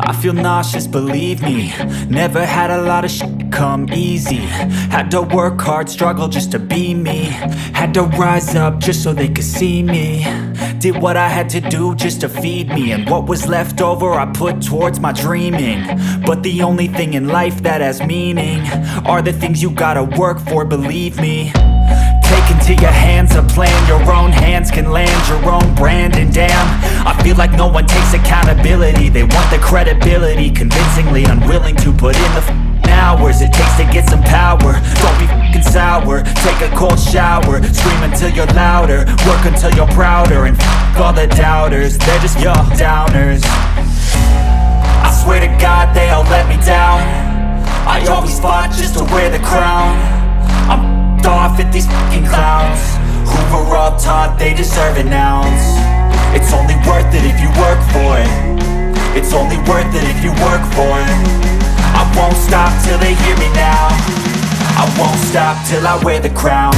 I feel nauseous, believe me. Never had a lot of shit come easy. Had to work hard, struggle just to be me. Had to rise up just so they could see me. Did what I had to do just to feed me. And what was left over I put towards my dreaming. But the only thing in life that has meaning are the things you gotta work for, believe me. Take into your hands a plan. Your own hands can land your own brand. And damn, I feel like no one takes accountability. They want the credibility, convincingly unwilling to put in the hours it takes to get some power. Don't be f***ing sour, take a cold shower. Scream until you're louder, work until you're prouder. And f*** all the doubters, they're just your downers. I swear to God they all let me down. I always fought just to wear the crown. I'm off at these fucking clowns who were all taught they deserve an ounce. It's only worth it if you work for it. It's only worth it if you work for it. I won't stop till they hear me now. I won't stop till I wear the crown.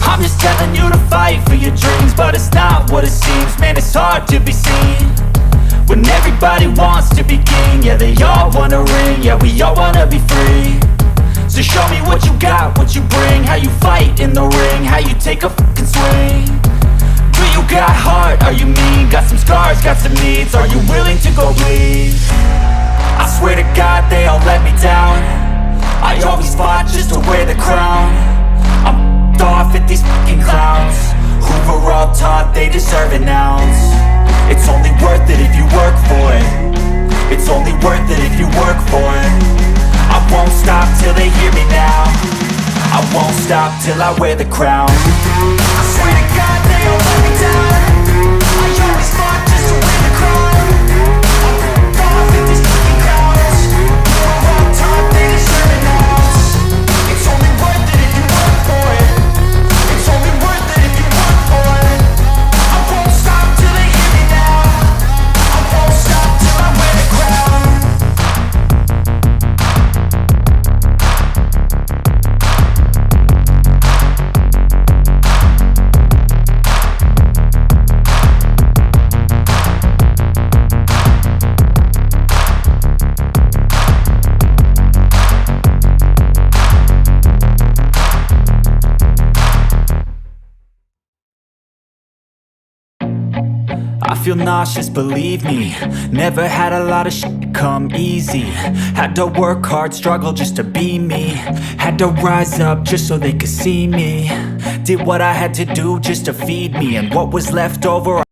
I'm just telling you to fight for your dreams, but it's not what it seems. Man, it's hard to be seen when everybody wants to be king. Yeah, they all wanna ring, yeah, we all wanna be free. So show me what you got, what you bring. How you fight in the ring, how you take a fucking swing. Do you got heart, are you mean? Got some scars, got some needs, are you willing to go bleed? I swear to God they all let me down. I always fought just to wear the crown. I'm off at these fucking clowns who were all taught they deserve an ounce. It's only worth it if you work for it. It's only worth it if you work for it. I won't stop till they hear me now. I won't stop till I wear the crown. I swear to God they all let me down. I always fought just to wear the crown. I'm off at these fucking clowns who were all taught they deserve an ounce. It's only worth it if you work for it. It's only worth it if you work for it. I won't stop till they hear me now. I won't stop till I wear the crown. I feel nauseous, believe me. Never had a lot of shit come easy. Had to work hard, struggle just to be me. Had to rise up just so they could see me. Did what I had to do just to feed me. And what was left over